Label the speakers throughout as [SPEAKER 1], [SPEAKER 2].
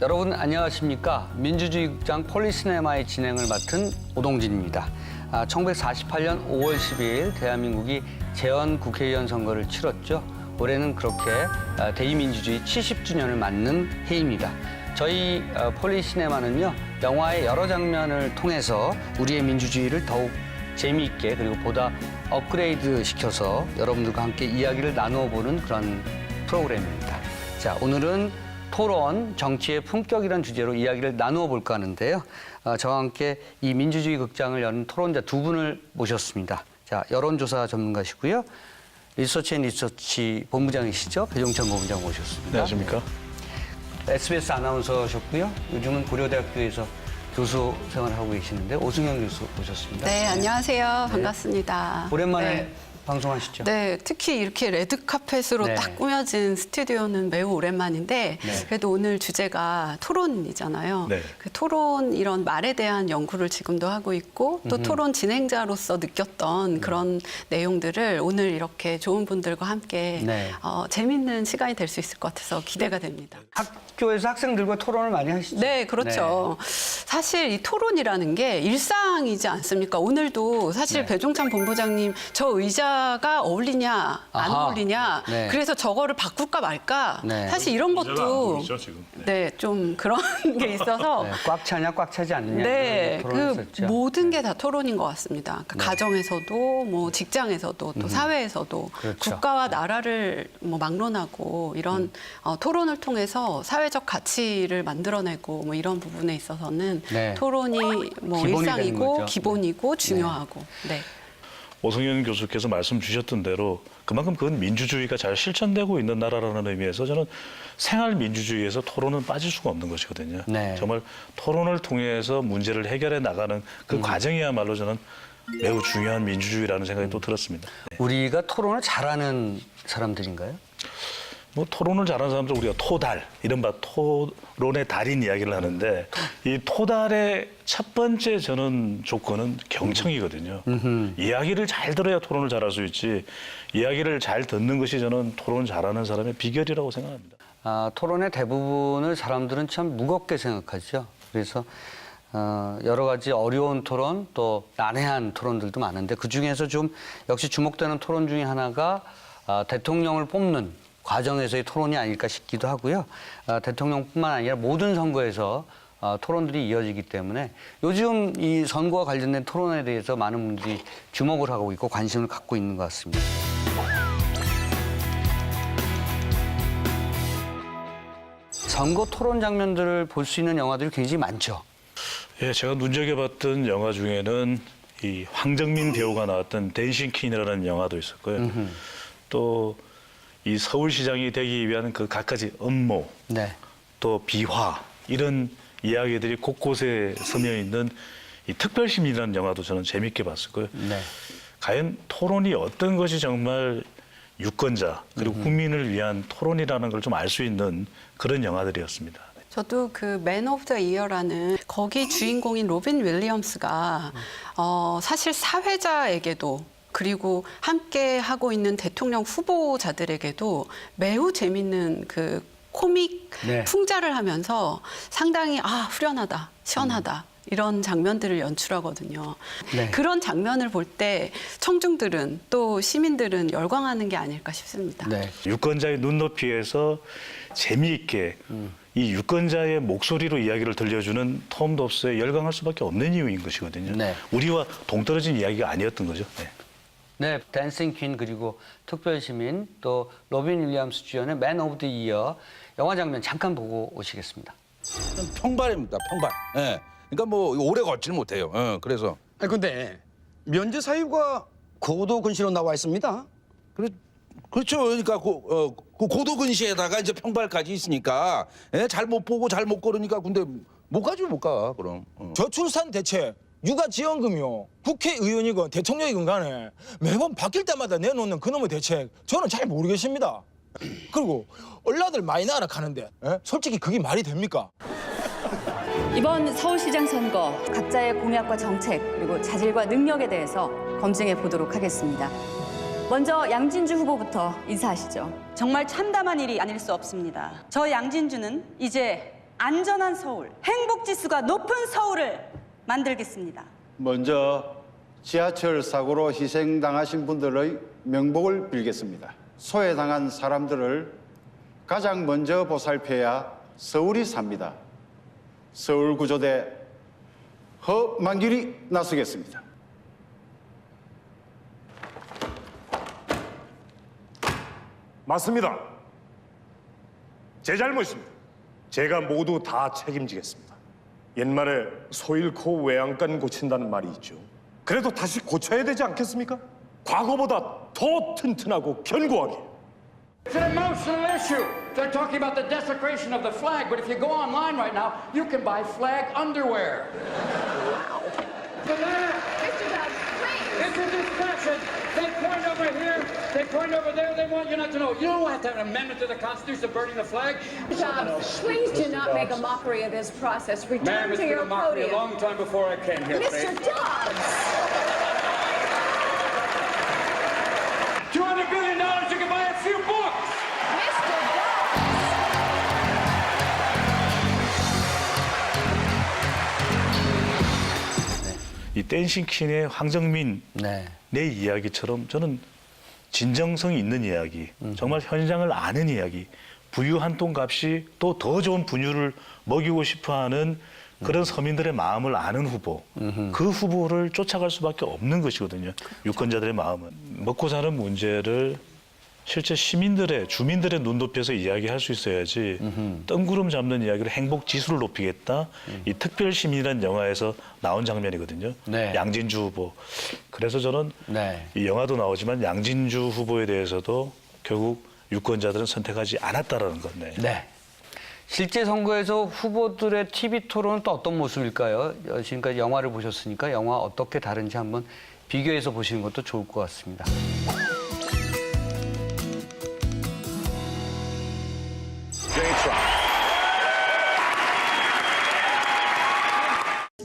[SPEAKER 1] 여러분 안녕하십니까? 민주주의 극장 폴리시네마의 진행을 맡은 오동진입니다. 1948년 5월 12일 대한민국이 재헌 국회의원 선거를 치렀죠. 올해는 그렇게 대의민주주의 70주년을 맞는 해입니다. 저희 폴리시네마는요, 영화의 여러 장면을 통해서 우리의 민주주의를 더욱 재미있게 그리고 보다 업그레이드 시켜서 여러분들과 함께 이야기를 나누어 보는 그런 프로그램입니다. 자, 오늘은 토론, 정치의 품격이라는 주제로 이야기를 나누어 볼까 하는데요. 저와 함께 이 민주주의 극장을 여는 토론자 두 분을 모셨습니다. 자, 여론조사 전문가시고요. 리서치 본부장이시죠. 배종찬 본부장 모셨습니다.
[SPEAKER 2] 안녕하십니까.
[SPEAKER 1] SBS 아나운서셨고요. 요즘은 고려대학교에서 교수 생활을 하고 계시는데 오승영 교수 모셨습니다.
[SPEAKER 3] 네, 안녕하세요. 반갑습니다.
[SPEAKER 1] 오랜만에
[SPEAKER 3] 네.
[SPEAKER 1] 방송하시죠?
[SPEAKER 3] 네, 특히 이렇게 레드카펫으로
[SPEAKER 1] 네.
[SPEAKER 3] 딱 꾸며진 스튜디오는 매우 오랜만인데
[SPEAKER 1] 네.
[SPEAKER 3] 그래도 오늘 주제가 토론이잖아요.
[SPEAKER 2] 네.
[SPEAKER 3] 그 토론 이런 말에 대한 연구를 지금도 하고 있고 또 토론 진행자로서 느꼈던 그런 내용들을 오늘 이렇게 좋은 분들과 함께
[SPEAKER 1] 네.
[SPEAKER 3] 재밌는 시간이 될 수 있을 것 같아서 기대가 됩니다.
[SPEAKER 1] 학교에서 학생들과 토론을 많이 하시죠?
[SPEAKER 3] 네, 그렇죠. 사실 이 토론이라는 게 일상이지 않습니까? 오늘도 사실
[SPEAKER 1] 네.
[SPEAKER 3] 배종찬 본부장님 저 의자가 어울리냐 안
[SPEAKER 1] 아하.
[SPEAKER 3] 어울리냐
[SPEAKER 1] 네.
[SPEAKER 3] 그래서 저거를 바꿀까 말까
[SPEAKER 1] 네.
[SPEAKER 3] 사실 이런 것도
[SPEAKER 2] 지금.
[SPEAKER 3] 네, 좀 그런 게 있어서
[SPEAKER 1] 네, 꽉 차냐 꽉 차지 않느냐
[SPEAKER 3] 네,
[SPEAKER 1] 이런
[SPEAKER 3] 그
[SPEAKER 1] 토론했었죠.
[SPEAKER 3] 모든 게 다 토론인 것 같습니다. 그러니까
[SPEAKER 1] 네.
[SPEAKER 3] 가정에서도, 뭐 직장에서도, 또 사회에서도
[SPEAKER 1] 그렇죠.
[SPEAKER 3] 국가와 나라를 뭐 막론하고 이런 토론을 통해서 사회적 가치를 만들어내고 뭐 이런 부분에 있어서는
[SPEAKER 1] 네.
[SPEAKER 3] 토론이 뭐
[SPEAKER 1] 기본이 되는
[SPEAKER 3] 일상이고
[SPEAKER 1] 거죠.
[SPEAKER 3] 기본이고 중요하고. 네.
[SPEAKER 2] 오승현 교수께서 말씀 주셨던 대로 그만큼 그건 민주주의가 잘 실천되고 있는 나라라는 의미에서 저는 생활 민주주의에서 토론은 빠질 수가 없는 것이거든요.
[SPEAKER 1] 네.
[SPEAKER 2] 정말 토론을 통해서 문제를 해결해 나가는 그 과정이야말로 저는 매우 중요한 민주주의라는 생각이 또 들었습니다. 네.
[SPEAKER 1] 우리가 토론을 잘하는 사람들인가요?
[SPEAKER 2] 뭐 토론을 잘하는 사람들 우리가 토달, 이른바 토론의 달인 이야기를 하는데 이 토달의 첫 번째 저는 조건은 경청이거든요. 이야기를 잘 들어야 토론을 잘할 수 있지 이야기를 잘 듣는 것이 저는 토론 잘하는 사람의 비결이라고 생각합니다.
[SPEAKER 1] 토론의 대부분을 사람들은 참 무겁게 생각하죠. 그래서 여러 가지 어려운 토론 또 난해한 토론들도 많은데 그중에서 좀 역시 주목되는 토론 중에 하나가 대통령을 뽑는 과정에서의 토론이 아닐까 싶기도 하고요. 대통령뿐만 아니라 모든 선거에서 토론들이 이어지기 때문에 요즘 이 선거와 관련된 토론에 대해서 많은 분들이 주목을 하고 있고 관심을 갖고 있는 것 같습니다. 선거 토론 장면들을 볼 수 있는 영화들이 굉장히 많죠.
[SPEAKER 2] 예, 제가 눈여겨봤던 영화 중에는 이 황정민 배우가 나왔던 댄싱 퀸이라는 영화도 있었고요. 또 이 서울시장이 되기 위한 그 갖가지 음모,
[SPEAKER 1] 네.
[SPEAKER 2] 또 비화 이런 이야기들이 곳곳에 스며 있는 이 특별시민이라는 영화도 저는 재밌게 봤었고요.
[SPEAKER 1] 네.
[SPEAKER 2] 과연 토론이 어떤 것이 정말 유권자 그리고 국민을 위한 토론이라는 걸 좀 알 수 있는 그런 영화들이었습니다.
[SPEAKER 3] 저도 그 맨 오브 더 이어라는 거기 주인공인 로빈 윌리엄스가 사실 사회자에게도 그리고 함께 하고 있는 대통령 후보자들에게도 매우 재밌는 그 코믹
[SPEAKER 1] 네.
[SPEAKER 3] 풍자를 하면서 상당히 후련하다, 시원하다. 이런 장면들을 연출하거든요.
[SPEAKER 1] 네.
[SPEAKER 3] 그런 장면을 볼 때 청중들은 또 시민들은 열광하는 게 아닐까 싶습니다.
[SPEAKER 1] 네.
[SPEAKER 2] 유권자의 눈높이에서 재미있게 이 유권자의 목소리로 이야기를 들려주는 톰 dobs에 열광할 수밖에 없는 이유인 것이거든요.
[SPEAKER 1] 네.
[SPEAKER 2] 우리와 동떨어진 이야기가 아니었던 거죠. 네.
[SPEAKER 1] 네, 댄싱 퀸 그리고 특별시민 또 로빈 윌리엄스 주연의 맨 오브 더 이어 영화 장면 잠깐 보고 오시겠습니다.
[SPEAKER 4] 평발입니다. 평발. 예. 그러니까 뭐 오래 걷질 못해요. 그래서
[SPEAKER 5] 아니 근데 면제 사유가 고도 근시로 나와 있습니다.
[SPEAKER 4] 그렇죠. 그러니까 그 고도 근시에다가 이제 평발까지 있으니까 잘 못 보고 잘 못 걸으니까 근데 못 가죠 못 가. 그럼.
[SPEAKER 5] 저출산 대책, 육아지원금이요. 국회의원이건 대통령이건 간에 매번 바뀔 때마다 내놓는 그놈의 대책 저는 잘 모르겠습니다. 그리고 얼라들 많이 나락하는데 솔직히 그게 말이 됩니까?
[SPEAKER 6] 이번 서울시장 선거 각자의 공약과 정책 그리고 자질과 능력에 대해서 검증해 보도록 하겠습니다. 먼저 양진주 후보부터 인사하시죠.
[SPEAKER 7] 정말 참담한 일이 아닐 수 없습니다. 저 양진주는 이제 안전한 서울, 행복 지수가 높은 서울을 만들겠습니다.
[SPEAKER 8] 먼저 지하철 사고로 희생당하신 분들의 명복을 빌겠습니다. 소외당한 사람들을 가장 먼저 보살펴야 서울이 삽니다. 서울구조대 허만길이 나서겠습니다.
[SPEAKER 9] 맞습니다. 제 잘못입니다. 제가 모두 다 책임지겠습니다. 옛말에 소 잃고 외양간 고친다는 말이 있죠. 그래도 다시 고쳐야 되지 않겠습니까? 과거보다 더 튼튼하고 견고하게.
[SPEAKER 10] It's an emotional issue. They're talking about the desecration of the flag, but if you go online right now, you can buy flag underwear. Wow. It's a discussion. They point over here, they point over there, they want you not to know. You don't have to have an amendment to the Constitution burning the flag.
[SPEAKER 11] Please do not make a mockery of this process. Return
[SPEAKER 10] Ma'am, it's
[SPEAKER 11] to
[SPEAKER 10] been
[SPEAKER 11] your
[SPEAKER 10] a mockery a
[SPEAKER 11] podium.
[SPEAKER 10] long time before I came here.
[SPEAKER 11] Mr. Dobbs!
[SPEAKER 10] $200 billion, you can buy a few books.
[SPEAKER 11] Mr. Dobbs!
[SPEAKER 2] 이 댄싱 퀸의 황정민
[SPEAKER 1] 네.
[SPEAKER 2] 내 이야기처럼 저는 진정성이 있는 이야기, 정말 현장을 아는 이야기, 부유 한 돈 값이 또 더 좋은 분유를 먹이고 싶어하는 그런 서민들의 마음을 아는 후보, 그 후보를 쫓아갈 수밖에 없는 것이거든요. 유권자들의 마음은. 먹고 사는 문제를 실제 시민들의, 주민들의 눈높이에서 이야기할 수 있어야지 뜬구름 잡는 이야기로 행복 지수를 높이겠다. 이 특별시민이라는 영화에서 나온 장면이거든요.
[SPEAKER 1] 네.
[SPEAKER 2] 양진주 후보. 그래서 저는
[SPEAKER 1] 네.
[SPEAKER 2] 이 영화도 나오지만 양진주 후보에 대해서도 결국 유권자들은 선택하지 않았다라는 건데.
[SPEAKER 1] 네. 실제 선거에서 후보들의 TV 토론은 또 어떤 모습일까요? 지금까지 영화를 보셨으니까 영화 어떻게 다른지 한번 비교해서 보시는 것도 좋을 것 같습니다.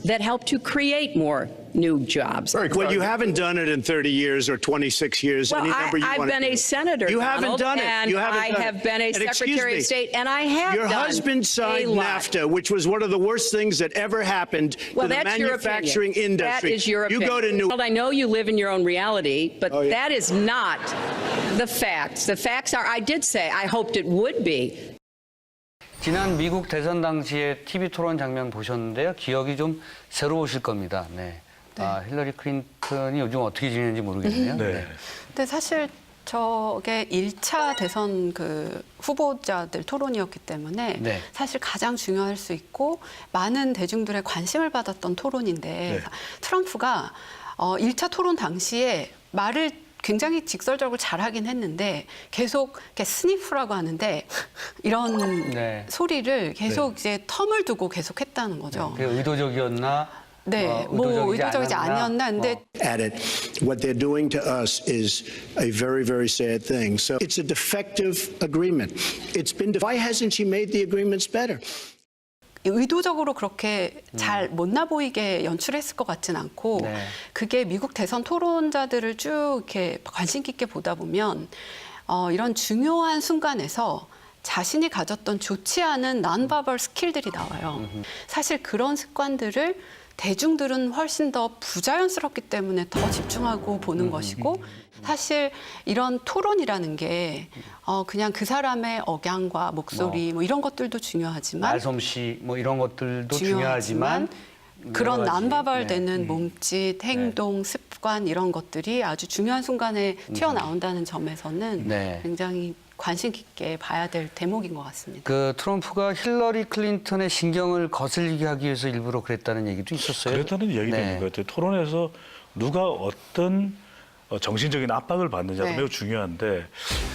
[SPEAKER 11] That help to create more new jobs.
[SPEAKER 12] Well, you haven't done it in 30 years or 26 years.
[SPEAKER 11] Well,
[SPEAKER 12] any number you
[SPEAKER 11] I've
[SPEAKER 12] want
[SPEAKER 11] been
[SPEAKER 12] to
[SPEAKER 11] a
[SPEAKER 12] do.
[SPEAKER 11] senator,
[SPEAKER 12] You haven't
[SPEAKER 11] Donald,
[SPEAKER 12] done it.
[SPEAKER 11] and
[SPEAKER 12] You haven't
[SPEAKER 11] I
[SPEAKER 12] done
[SPEAKER 11] have
[SPEAKER 12] it.
[SPEAKER 11] been a
[SPEAKER 12] And excuse
[SPEAKER 11] Secretary
[SPEAKER 12] me,
[SPEAKER 11] of State, and I have
[SPEAKER 12] Your
[SPEAKER 11] done
[SPEAKER 12] husband signed
[SPEAKER 11] a lot.
[SPEAKER 12] NAFTA, which was one of the worst things that ever happened
[SPEAKER 11] Well,
[SPEAKER 12] to the
[SPEAKER 11] that's your
[SPEAKER 12] manufacturing
[SPEAKER 11] opinion.
[SPEAKER 12] industry.
[SPEAKER 11] That is your opinion.
[SPEAKER 12] You go to New
[SPEAKER 11] Well, I know you live in your own reality, but
[SPEAKER 12] Oh, yeah.
[SPEAKER 11] that is not the facts. The facts are, I did say I hoped it would be.
[SPEAKER 1] 지난 미국 대선 당시에 TV 토론 장면 보셨는데요. 기억이 좀 새로우실 겁니다. 네. 아, 힐러리 클린턴이 요즘 어떻게 지내는지 모르겠네요.
[SPEAKER 2] 네.
[SPEAKER 3] 근데 사실 저게 1차 대선 그 후보자들 토론이었기 때문에
[SPEAKER 1] 네.
[SPEAKER 3] 사실 가장 중요할 수 있고 많은 대중들의 관심을 받았던 토론인데
[SPEAKER 2] 네.
[SPEAKER 3] 트럼프가 1차 토론 당시에 말을 굉장히 직설적으로 잘하긴 했는데 계속 이렇게 스니프라고 하는데 이런
[SPEAKER 1] 네.
[SPEAKER 3] 소리를 계속 이제 텀을 두고 계속 했다는 거죠.
[SPEAKER 1] 그게 의도적이었나?
[SPEAKER 3] 네, 뭐 의도적이지 아니었나? 근데
[SPEAKER 12] at it. What they're doing to us is a very, very sad thing. So it's a defective agreement. It's been. Why hasn't she made the agreements better?
[SPEAKER 3] 의도적으로 그렇게 잘 못나 보이게 연출했을 것 같진 않고
[SPEAKER 1] 네.
[SPEAKER 3] 그게 미국 대선 토론자들을 쭉 이렇게 관심 깊게 보다 보면 이런 중요한 순간에서 자신이 가졌던 좋지 않은 non-verbal 스킬들이 나와요. 사실 그런 습관들을 대중들은 훨씬 더 부자연스럽기 때문에 더 집중하고 보는 것이고 사실 이런 토론이라는 게 그냥 그 사람의 억양과 목소리 뭐 이런 것들도 중요하지만
[SPEAKER 1] 말솜씨 뭐 이런 것들도 중요하지만
[SPEAKER 3] 그런
[SPEAKER 1] 여러 가지.
[SPEAKER 3] 난바발
[SPEAKER 1] 네.
[SPEAKER 3] 되는 몸짓, 행동, 습관 이런 것들이 아주 중요한 순간에 튀어나온다는 점에서는
[SPEAKER 1] 네.
[SPEAKER 3] 굉장히 관심 깊게 봐야 될 대목인 것 같습니다.
[SPEAKER 1] 그 트럼프가 힐러리 클린턴의 신경을 거슬리게 하기 위해서 일부러 그랬다는 얘기도 있었어요.
[SPEAKER 2] 그랬다는 이야기도
[SPEAKER 1] 네.
[SPEAKER 2] 있는 것 같아요. 토론에서 누가 어떤 정신적인 압박을 받느냐도
[SPEAKER 3] 네.
[SPEAKER 2] 매우 중요한데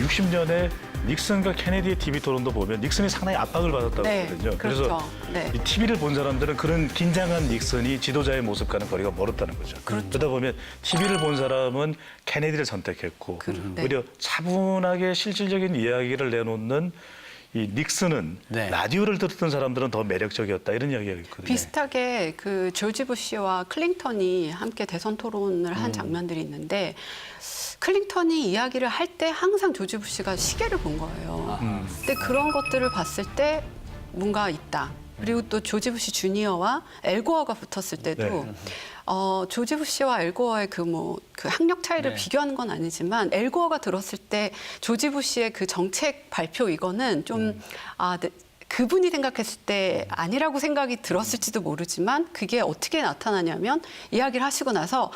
[SPEAKER 2] 60년에 닉슨과 케네디의 TV 토론도 보면 닉슨이 상당히 압박을 받았다고
[SPEAKER 3] 네,
[SPEAKER 2] 하거든요.
[SPEAKER 3] 그렇죠.
[SPEAKER 2] 그래서
[SPEAKER 3] 네.
[SPEAKER 2] 이 TV를 본 사람들은 그런 긴장한 닉슨이 지도자의 모습과는 거리가 멀었다는 거죠.
[SPEAKER 3] 그렇죠.
[SPEAKER 2] 그러다 보면 TV를 본 사람은 케네디를 선택했고
[SPEAKER 3] 네.
[SPEAKER 2] 오히려 차분하게 실질적인 이야기를 내놓는 이 닉슨은
[SPEAKER 1] 네.
[SPEAKER 2] 라디오를 듣던 사람들은 더 매력적이었다 이런 이야기가 있거든요.
[SPEAKER 3] 비슷하게 그 조지 부시와 클린턴이 함께 대선 토론을 한 장면들이 있는데 클린턴이 이야기를 할 때 항상 조지 부시가 시계를 본 거예요. 근데 그런 것들을 봤을 때 뭔가 있다. 그리고 또 조지 부시 주니어와 엘 고어가 붙었을 때도
[SPEAKER 2] 네.
[SPEAKER 3] 조지 부시와 엘 고어의 그 학력 차이를
[SPEAKER 1] 네.
[SPEAKER 3] 비교하는 건 아니지만 엘 고어가 들었을 때 조지 부시의 그 정책 발표 이거는 좀 그분이 생각했을 때 아니라고 생각이 들었을지도 모르지만 그게 어떻게 나타나냐면 이야기를 하시고 나서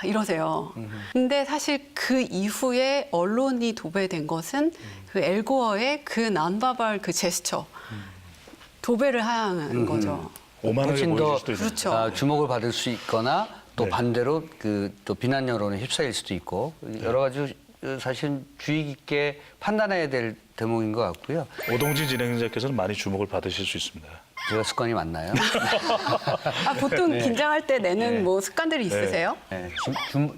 [SPEAKER 3] 이러세요. 근데 사실 그 이후에 언론이 도배된 것은 그 엘 고어의 그 난바발 그 제스처 도배를 하는 거죠.
[SPEAKER 2] 오만하게
[SPEAKER 1] 훨씬
[SPEAKER 2] 보여줄
[SPEAKER 1] 더
[SPEAKER 2] 수도 있는.
[SPEAKER 3] 그렇죠.
[SPEAKER 1] 주목을 받을 수 있거나 또
[SPEAKER 2] 네.
[SPEAKER 1] 반대로 또 비난 여론에 휩싸일 수도 있고 여러 가지 사실 주의 깊게 판단해야 될 대목인 것 같고요.
[SPEAKER 2] 오동진 진행자께서는 많이 주목을 받으실 수 있습니다.
[SPEAKER 1] 제가 습관이 많나요?
[SPEAKER 3] 보통 긴장할 때 내는
[SPEAKER 1] 네.
[SPEAKER 3] 뭐 습관들이 있으세요?
[SPEAKER 1] 네,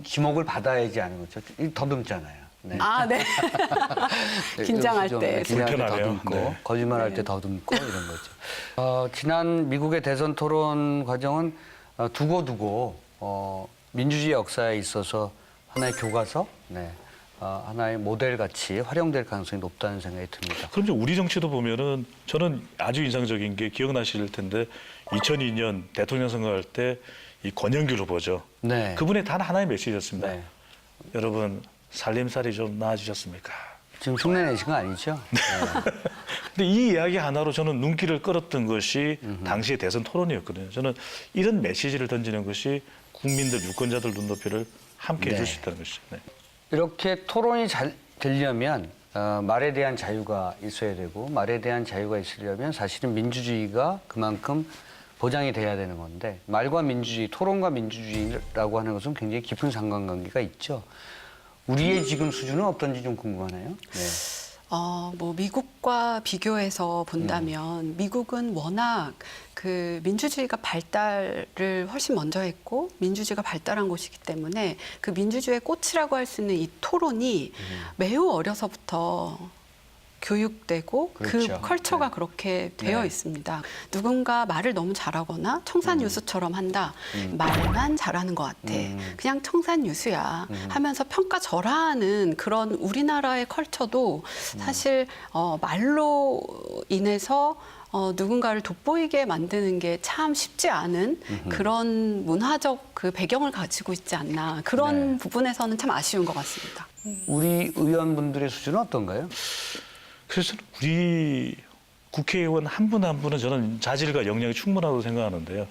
[SPEAKER 1] 주목을 받아야지 하는 거죠. 더듬잖아요. 네.
[SPEAKER 3] 네. 긴장할
[SPEAKER 1] 좀
[SPEAKER 3] 때.
[SPEAKER 1] 긴장할 때
[SPEAKER 2] 불편하네요.
[SPEAKER 1] 더듬고
[SPEAKER 2] 네.
[SPEAKER 1] 거짓말할 때 더듬고 이런 거죠. 지난 미국의 대선 토론 과정은 두고두고 민주주의 역사에 있어서 하나의 교과서, 하나의 모델같이 활용될 가능성이 높다는 생각이 듭니다.
[SPEAKER 2] 그럼 이제 우리 정치도 보면은 저는 아주 인상적인 게 기억나실 텐데 2002년 대통령 선거할 때 이 권영길 후보죠.
[SPEAKER 1] 네.
[SPEAKER 2] 그분의 단 하나의 메시지였습니다.
[SPEAKER 1] 네.
[SPEAKER 2] 여러분 살림살이 좀 나아지셨습니까?
[SPEAKER 1] 지금 흉내 내신 거 아니죠? 네.
[SPEAKER 2] 근데 이 이야기 하나로 저는 눈길을 끌었던 것이 당시의 대선 토론이었거든요. 저는 이런 메시지를 던지는 것이 국민들, 유권자들 눈높이를 함께 해줄 수 있다는 것이죠. 네.
[SPEAKER 1] 이렇게 토론이 잘 되려면 말에 대한 자유가 있어야 되고 말에 대한 자유가 있으려면 사실은 민주주의가 그만큼 보장이 돼야 되는 건데 말과 민주주의, 토론과 민주주의라고 하는 것은 굉장히 깊은 상관관계가 있죠. 우리의 지금 수준은 어떤지 좀 궁금하네요. 네.
[SPEAKER 3] 미국과 비교해서 본다면 미국은 워낙 그 민주주의가 발달을 훨씬 먼저 했고 민주주의가 발달한 곳이기 때문에 그 민주주의의 꽃이라고 할 수 있는 이 토론이 매우 어려서부터 교육되고
[SPEAKER 1] 그렇죠.
[SPEAKER 3] 그 컬처가
[SPEAKER 1] 네.
[SPEAKER 3] 그렇게 되어
[SPEAKER 1] 네.
[SPEAKER 3] 있습니다. 누군가 말을 너무 잘하거나 청산유수처럼 한다. 말만 잘하는 것 같아. 그냥 청산유수야 하면서 평가절하하는 그런 우리나라의 컬처도 사실 말로 인해서 누군가를 돋보이게 만드는 게 참 쉽지 않은 그런 문화적 그 배경을 가지고 있지 않나. 그런 부분에서는 참 아쉬운 것 같습니다.
[SPEAKER 1] 우리 의원분들의 수준은 어떤가요?
[SPEAKER 2] 그래서 우리 국회의원 한 분 한 분은 저는 자질과 역량이 충분하다고 생각하는데요.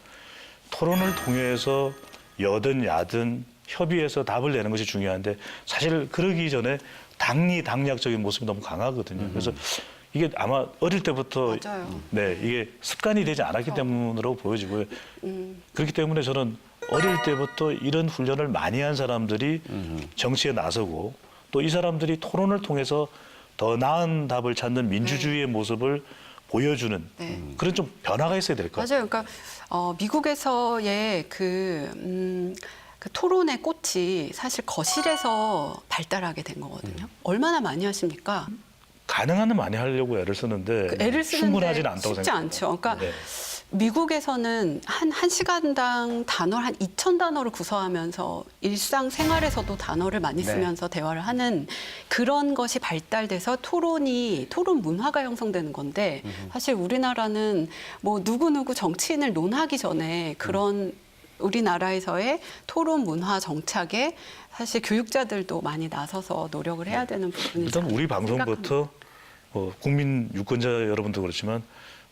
[SPEAKER 2] 토론을 통해서 여든 야든 협의해서 답을 내는 것이 중요한데 사실 그러기 전에 당리당략적인 모습이 너무 강하거든요. 그래서 이게 아마 어릴 때부터
[SPEAKER 3] 맞아요.
[SPEAKER 2] 이게 습관이 되지 않았기 때문이라고 보여지고요. 그렇기 때문에 저는 어릴 때부터 이런 훈련을 많이 한 사람들이 정치에 나서고 또 이 사람들이 토론을 통해서 더 나은 답을 찾는 민주주의의 모습을 보여주는 그런 좀 변화가 있어야 될 것 같아요.
[SPEAKER 3] 맞아요. 그러니까 미국에서의 그 토론의 꽃이 사실 거실에서 발달하게 된 거거든요. 얼마나 많이 하십니까?
[SPEAKER 2] 가능한 한 많이 하려고 애를 쓰는데
[SPEAKER 3] 애를
[SPEAKER 2] 충분하지는
[SPEAKER 3] 쓰는데
[SPEAKER 2] 않다고
[SPEAKER 3] 쉽지
[SPEAKER 2] 생각합니다.
[SPEAKER 3] 않죠. 그러니까
[SPEAKER 2] 네.
[SPEAKER 3] 미국에서는 한 시간당 단어를 한 2,000단어를 구사하면서 일상생활에서도 단어를 많이 쓰면서 대화를 하는 그런 것이 발달돼서 토론 문화가 형성되는 건데 사실 우리나라는 뭐 누구누구 정치인을 논하기 전에 그런 우리나라에서의 토론 문화 정착에 사실 교육자들도 많이 나서서 노력을 해야 되는 부분이죠.
[SPEAKER 2] 일단 우리 방송부터 국민 유권자 여러분도 그렇지만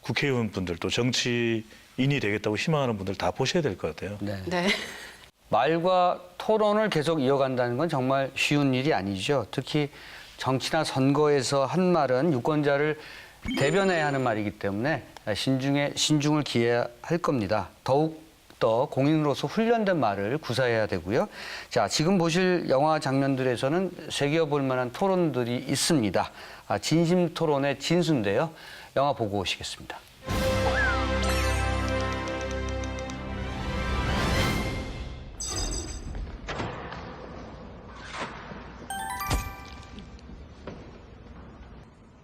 [SPEAKER 2] 국회의원분들 또 정치인이 되겠다고 희망하는 분들 다 보셔야 될 것 같아요.
[SPEAKER 3] 네.
[SPEAKER 1] 말과 토론을 계속 이어간다는 건 정말 쉬운 일이 아니죠. 특히 정치나 선거에서 한 말은 유권자를 대변해야 하는 말이기 때문에 신중을 기해야 할 겁니다. 더욱더 공인으로서 훈련된 말을 구사해야 되고요. 자, 지금 보실 영화 장면들에서는 새겨볼 만한 토론들이 있습니다. 진심 토론의 진수인데요. 영화 보고 오시겠습니다.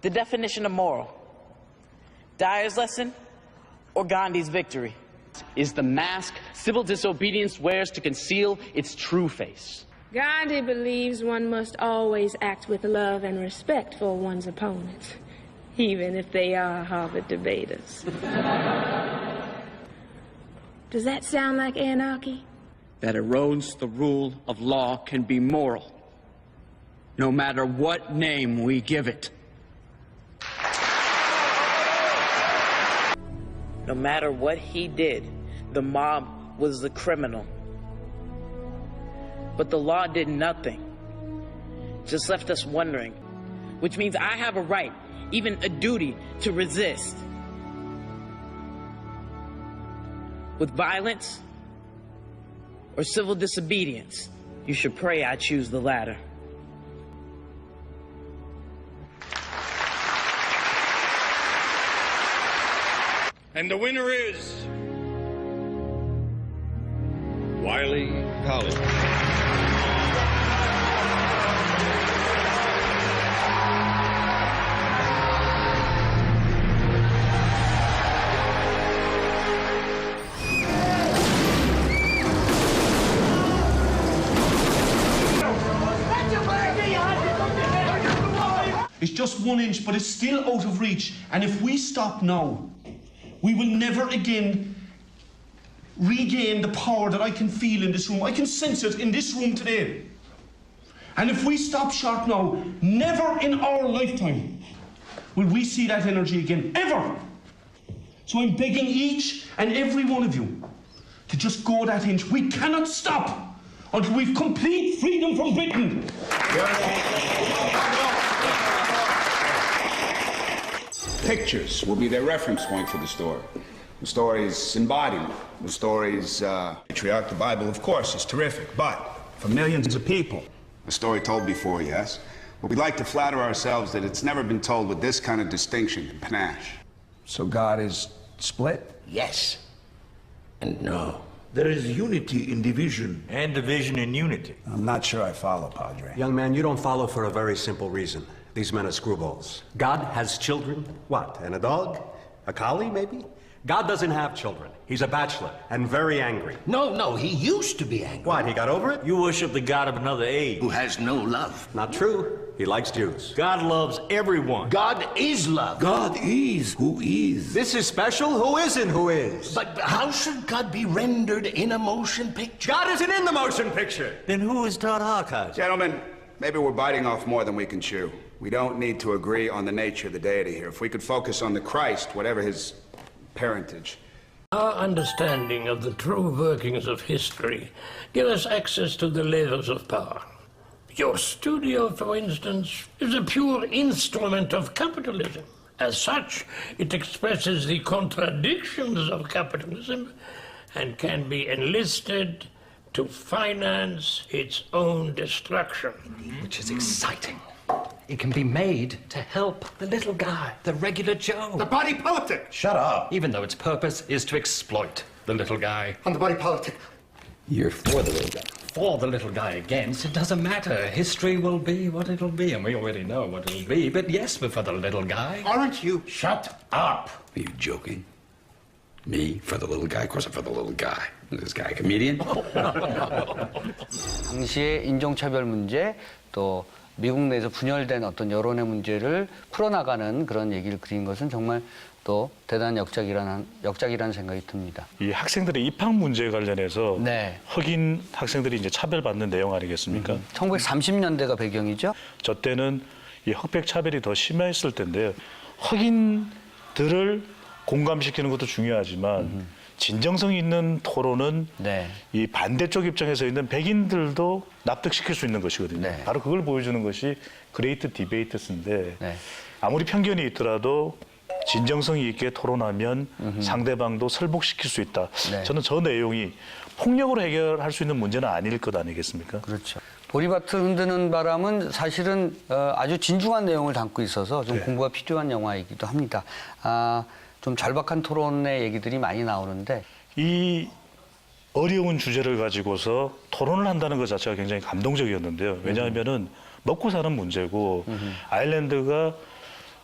[SPEAKER 13] The definition of moral. Dyer's lesson or Gandhi's victory?
[SPEAKER 14] Is the mask civil disobedience wears to conceal its true face.
[SPEAKER 15] Gandhi believes one must always act with love and respect for one's opponent. even if they are Harvard debaters. Does that sound like anarchy?
[SPEAKER 14] That erodes the rule of law can be moral, no matter what name we give it.
[SPEAKER 13] No matter what he did, the mob was the criminal. But the law did nothing, just left us wondering, which means I have a right, even a duty, to resist. With violence or civil disobedience, you should pray I choose the latter.
[SPEAKER 10] And the winner is Wiley College.
[SPEAKER 16] It's just 1 inch, but it's still out of reach. And if we stop now, we will never again regain the power that I can feel in this room. I can sense it in this room today. And if we stop short now, never in our lifetime will we see that energy again, ever. So I'm begging each and every one of you to just go that inch. We cannot stop until we've complete freedom from Britain.
[SPEAKER 17] Pictures will be their reference point for the story. The story's embodiment. The story's patriarch, the Bible, of course, is terrific, but for millions of people. A story told before, yes, but we like to flatter ourselves that it's never been told with this kind of distinction and panache.
[SPEAKER 4] So God is split?
[SPEAKER 18] Yes. And no. There is unity in division.
[SPEAKER 19] And division in unity.
[SPEAKER 4] I'm not sure I follow, Padre.
[SPEAKER 20] Young man, you don't follow for a very simple reason. These men are screwballs. God has children. What? And a dog? A collie, maybe? God doesn't have children. He's a bachelor and very angry.
[SPEAKER 18] No, he used to be angry.
[SPEAKER 20] What, he got over it?
[SPEAKER 19] You worship the God of another age.
[SPEAKER 18] Who has no love.
[SPEAKER 20] Not true. He likes Jews.
[SPEAKER 19] God loves everyone.
[SPEAKER 18] God is love.
[SPEAKER 19] God is who is.
[SPEAKER 20] This is special? Who isn't who is?
[SPEAKER 18] But how should God be rendered in a motion picture?
[SPEAKER 20] God isn't in the motion picture.
[SPEAKER 19] Then who is Todd Harkage?
[SPEAKER 17] Gentlemen, maybe we're biting off more than we can chew. We don't need to agree on the nature of the deity here. If we could focus on the Christ, whatever his parentage.
[SPEAKER 21] Our understanding of the true workings of history give us access to the levels of power. Your studio, for instance, is a pure instrument of capitalism. As such, it expresses the contradictions of capitalism and can be enlisted to finance its own destruction.
[SPEAKER 22] Which is exciting. It can be made to help the little guy, the regular Joe.
[SPEAKER 18] The body politic!
[SPEAKER 22] Shut up. Even though its purpose is to exploit the little guy.
[SPEAKER 18] On the body politic.
[SPEAKER 22] You're for the little guy. For the little guy against, it doesn't matter. History will be what it'll be, and we already know what it'll be. But yes, we're for the little guy.
[SPEAKER 18] Aren't you?
[SPEAKER 22] Shut up.
[SPEAKER 23] Are you joking? Me for the little guy? Of course I'm for the little guy. This guy a comedian?
[SPEAKER 1] 당시의 인종차별 문제 또 미국 내에서 분열된 어떤 여론의 문제를 풀어나가는 그런 얘기를 그린 것은 정말 또 대단한 역작이라는 생각이 듭니다.
[SPEAKER 2] 이 학생들의 입학 문제에 관련해서
[SPEAKER 1] 네.
[SPEAKER 2] 흑인 학생들이 이제 차별받는 내용 아니겠습니까?
[SPEAKER 1] 1930년대가 배경이죠.
[SPEAKER 2] 저 때는 이 흑백 차별이 더 심했을 텐데요. 흑인들을 공감시키는 것도 중요하지만 진정성 있는 토론은 이 반대쪽 입장에 서 있는 백인들도 납득시킬 수 있는 것이거든요. 바로 그걸 보여주는 것이 그레이트 디베이트스인데 아무리 편견이 있더라도 진정성이 있게 토론하면 상대방도 설복시킬 수 있다. 저는 저 내용이 폭력으로 해결할 수 있는 문제는 아닐 것 아니겠습니까?
[SPEAKER 1] 그렇죠. 보리밭을 흔드는 바람은 사실은 아주 진중한 내용을 담고 있어서 좀 공부가 필요한 영화이기도 합니다. 좀 절박한 토론의 얘기들이 많이 나오는데
[SPEAKER 2] 이 어려운 주제를 가지고서 토론을 한다는 것 자체가 굉장히 감동적이었는데요. 왜냐하면은 먹고 사는 문제고 아일랜드가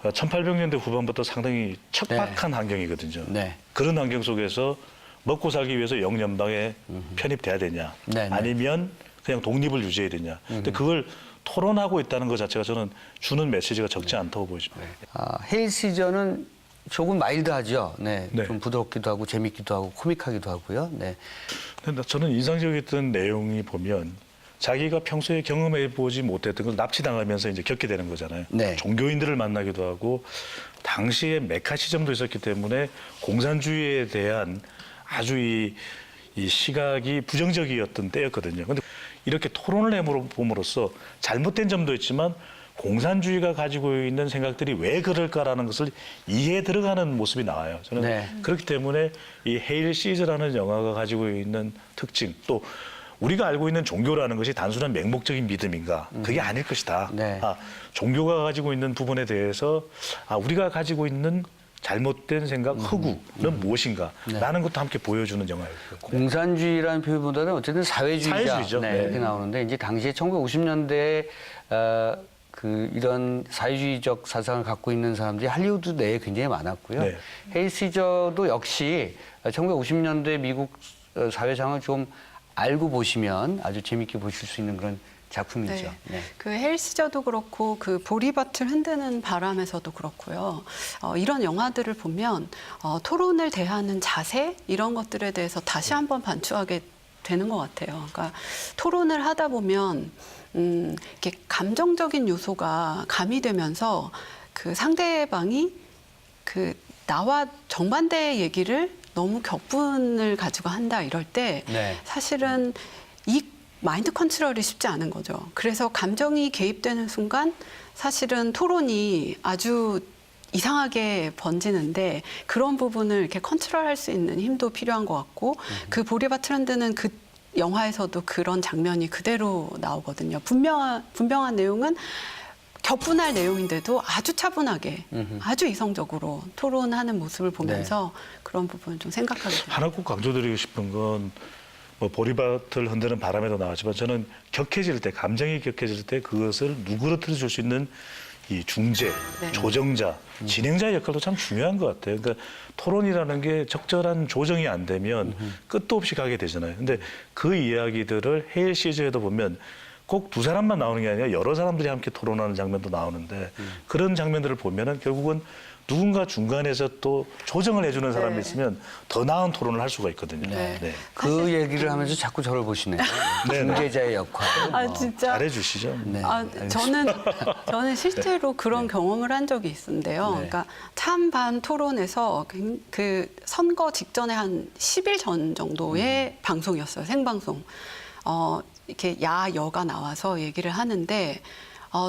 [SPEAKER 2] 1800년대 후반부터 상당히 척박한 환경이거든요. 그런 환경 속에서 먹고 살기 위해서 영연방에 편입돼야 되냐 아니면 그냥 독립을 유지해야 되냐. 근데 그걸 토론하고 있다는 것 자체가 저는 주는 메시지가 적지 않다고 보여집니다.
[SPEAKER 1] 헤일 시저는 조금 마일드하죠. 네,
[SPEAKER 2] 네.
[SPEAKER 1] 좀 부드럽기도 하고 재밌기도 하고 코믹하기도 하고요. 네.
[SPEAKER 2] 근데 저는 인상적이었던 내용이 보면 자기가 평소에 경험해 보지 못했던 걸 납치당하면서 이제 겪게 되는 거잖아요.
[SPEAKER 1] 네.
[SPEAKER 2] 종교인들을 만나기도 하고 당시에 메카시즘도 있었기 때문에 공산주의에 대한 아주 이 시각이 부정적이었던 때였거든요. 근데 이렇게 토론을 해봄으로써 잘못된 점도 있지만 공산주의가 가지고 있는 생각들이 왜 그럴까라는 것을 이해해 들어가는 모습이 나와요. 저는
[SPEAKER 1] 네.
[SPEAKER 2] 그렇기 때문에 이 헤일 시저라는 영화가 가지고 있는 특징, 또 우리가 알고 있는 종교라는 것이 단순한 맹목적인 믿음인가? 그게 아닐 것이다.
[SPEAKER 1] 네.
[SPEAKER 2] 종교가 가지고 있는 부분에 대해서 우리가 가지고 있는 잘못된 생각, 허구는 무엇인가? 라는 것도 함께 보여주는 영화예요.
[SPEAKER 1] 공산주의라는 표현보다는 어쨌든 사회주의자.
[SPEAKER 2] 사회주의죠.
[SPEAKER 1] 네,
[SPEAKER 2] 네.
[SPEAKER 1] 이렇게 나오는데 이제 당시에 1950년대에 이런 사회주의적 사상을 갖고 있는 사람들이 할리우드 내에 굉장히 많았고요.
[SPEAKER 2] 네.
[SPEAKER 1] 헤일 시저도 역시 1950년대 미국 사회 상황을 좀 알고 보시면 아주 재밌게 보실 수 있는 그런 작품이죠.
[SPEAKER 3] 네.
[SPEAKER 1] 네.
[SPEAKER 3] 그 헤일 시저도 그렇고 그 보리밭을 흔드는 바람에서도 그렇고요. 이런 영화들을 보면 토론을 대하는 자세 이런 것들에 대해서 다시 한번 반추하게 되는 것 같아요. 그러니까 토론을 하다 보면 이렇게 감정적인 요소가 가미되면서 그 상대방이 그 나와 정반대의 얘기를 너무 격분을 가지고 한다 이럴 때
[SPEAKER 1] 네.
[SPEAKER 3] 사실은 이 마인드 컨트롤이 쉽지 않은 거죠. 그래서 감정이 개입되는 순간 사실은 토론이 아주 이상하게 번지는데 그런 부분을 이렇게 컨트롤할 수 있는 힘도 필요한 것 같고 그 보리밭을 흔드는 그 영화에서도 그런 장면이 그대로 나오거든요. 분명한 내용은 격분할 내용인데도 아주 차분하게 아주 이성적으로 토론하는 모습을 보면서 그런 부분을 좀 생각하게 됩니다.
[SPEAKER 2] 하나 꼭 강조드리고 싶은 건 뭐 보리밭을 흔드는 바람에도 나왔지만 저는 격해질 때, 감정이 격해질 때 그것을 누그러뜨려 줄 수 있는 이 중재,
[SPEAKER 3] 네.
[SPEAKER 2] 조정자, 진행자의 역할도 참 중요한 것 같아요. 그러니까 토론이라는 게 적절한 조정이 안 되면 끝도 없이 가게 되잖아요. 근데 그 이야기들을 헤일 시저에도 보면 꼭 두 사람만 나오는 게 아니라 여러 사람들이 함께 토론하는 장면도 나오는데 그런 장면들을 보면은 결국은 누군가 중간에서 또 조정을 해주는 사람이 있으면 더 나은 토론을 할 수가 있거든요.
[SPEAKER 3] 네.
[SPEAKER 2] 네.
[SPEAKER 1] 그 얘기를 하면서 자꾸 저를 보시네요. 중재자의 역할.
[SPEAKER 3] 진짜.
[SPEAKER 2] 잘해주시죠.
[SPEAKER 1] 네.
[SPEAKER 3] 저는 실제로 그런 경험을 한 적이 있는데요. 그러니까 찬반 토론에서 그 선거 직전에 한 10일 전 정도의 방송이었어요. 생방송. 이렇게 야여가 나와서 얘기를 하는데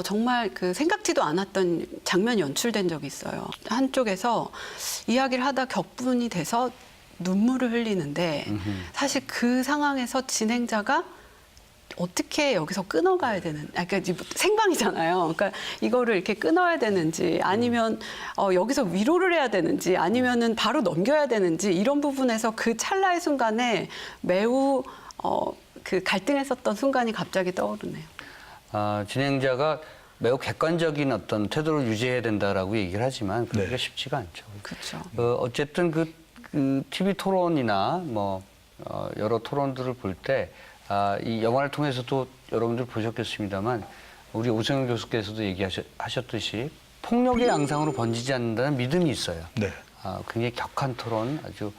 [SPEAKER 3] 정말 그 생각지도 않았던 장면이 연출된 적이 있어요. 한쪽에서 이야기를 하다 격분이 돼서 눈물을 흘리는데 사실 그 상황에서 진행자가 어떻게 여기서 끊어가야 되는, 그러니까 생방이잖아요. 그러니까 이거를 이렇게 끊어야 되는지 아니면 여기서 위로를 해야 되는지 아니면은 바로 넘겨야 되는지 이런 부분에서 그 찰나의 순간에 매우 그 갈등했었던 순간이 갑자기 떠오르네요.
[SPEAKER 1] 진행자가 매우 객관적인 어떤 태도를 유지해야 된다라고 얘기를 하지만 그게 쉽지가 않죠.
[SPEAKER 3] 그렇죠.
[SPEAKER 1] 어쨌든 그 TV 토론이나 뭐 여러 토론들을 볼 때 이 영화를 통해서도 여러분들 보셨겠습니다만 우리 오승영 교수께서도 얘기하셨듯이 폭력의 양상으로 번지지 않는다는 믿음이 있어요.
[SPEAKER 2] 네.
[SPEAKER 1] 굉장히 격한 토론, 아주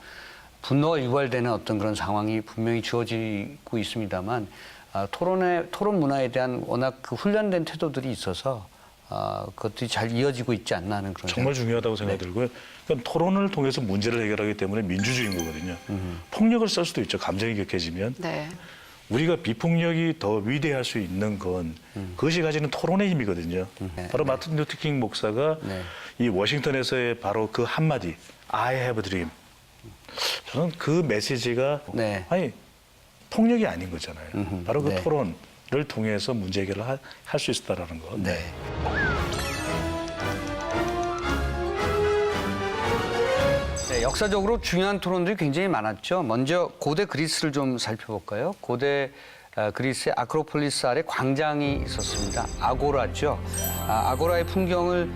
[SPEAKER 1] 분노가 유발되는 어떤 그런 상황이 분명히 주어지고 있습니다만 토론 문화에 대한 워낙 그 훈련된 태도들이 있어서 그것들이 잘 이어지고 있지 않나 하는 그런
[SPEAKER 2] 정말 중요하다고 생각이 들고요. 그러니까 토론을 통해서 문제를 해결하기 때문에 민주주의인 거거든요. 폭력을 쓸 수도 있죠. 감정이 격해지면.
[SPEAKER 3] 네.
[SPEAKER 2] 우리가 비폭력이 더 위대할 수 있는 건 그것이 가지는 토론의 힘이거든요. 바로 마틴 루터 킹 목사가 이 워싱턴에서의 바로 그 한마디 I have a dream. 저는 그 메시지가 아니 폭력이 아닌 거잖아요. 바로 그 토론을 통해서 문제 해결을 할 수 있었다라는 거.
[SPEAKER 1] 네. 네, 역사적으로 중요한 토론들이 굉장히 많았죠. 먼저 고대 그리스를 좀 살펴볼까요? 고대 그리스의 아크로폴리스 아래 광장이 있었습니다. 아고라죠. 아고라의 풍경을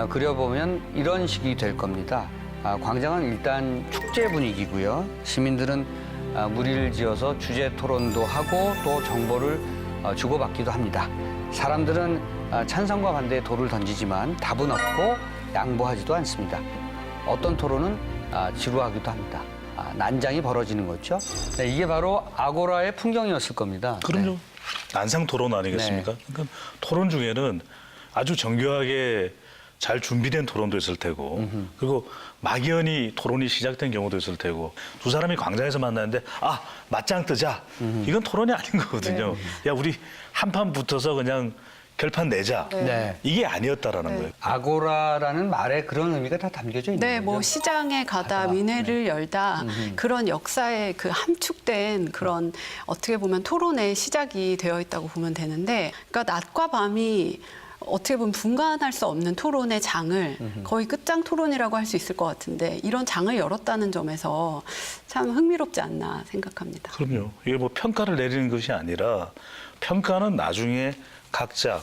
[SPEAKER 1] 그려보면 이런 식이 될 겁니다. 광장은 일단 축제 분위기고요. 시민들은 무리를 지어서 주제 토론도 하고 또 정보를 주고받기도 합니다. 사람들은 찬성과 반대의 돌을 던지지만 답은 없고 양보하지도 않습니다. 어떤 토론은 지루하기도 합니다. 난장이 벌어지는 거죠. 네, 이게 바로 아고라의 풍경이었을 겁니다.
[SPEAKER 2] 그럼요.
[SPEAKER 1] 네.
[SPEAKER 2] 난상 토론 아니겠습니까? 그러니까 토론 중에는 아주 정교하게 잘 준비된 토론도 있을 테고 그리고 막연히 토론이 시작된 경우도 있을 테고 두 사람이 광장에서 만났는데 맞짱 뜨자. 이건 토론이 아닌 거거든요. 야, 우리 한판 붙어서 그냥 결판 내자.
[SPEAKER 1] 네.
[SPEAKER 2] 이게 아니었다라는 거예요.
[SPEAKER 1] 아고라라는 말에 그런 의미가 다 담겨져 있는
[SPEAKER 3] 네,
[SPEAKER 1] 거죠.
[SPEAKER 3] 뭐 시장에 가다 미네를 열다 그런 역사에 그 함축된 그런 어떻게 보면 토론의 시작이 되어 있다고 보면 되는데, 그러니까 낮과 밤이 어떻게 보면 분간할 수 없는 토론의 장을 거의 끝장 토론이라고 할 수 있을 것 같은데 이런 장을 열었다는 점에서 참 흥미롭지 않나 생각합니다.
[SPEAKER 2] 그럼요. 이게 뭐 평가를 내리는 것이 아니라 평가는 나중에 각자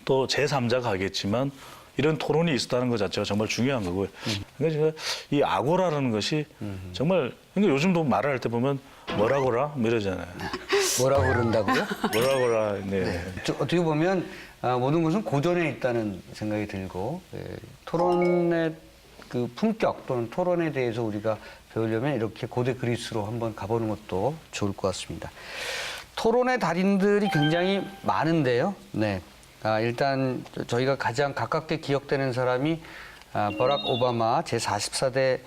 [SPEAKER 2] 또 제3자가 하겠지만 이런 토론이 있었다는 것 자체가 정말 중요한 거고요. 그러니까 제가 이 아고라라는 것이 정말 그러니까 요즘도 말을 할 때 보면 뭐라고라 이러잖아요.
[SPEAKER 1] 뭐라고 그런다고요?
[SPEAKER 2] 뭐라고라. 네.
[SPEAKER 1] 어떻게 보면 모든 것은 고전에 있다는 생각이 들고 토론의 그 품격 또는 토론에 대해서 우리가 배우려면 이렇게 고대 그리스로 한번 가보는 것도 좋을 것 같습니다. 토론의 달인들이 굉장히 많은데요. 네. 일단 저희가 가장 가깝게 기억되는 사람이 버락 오바마 제44대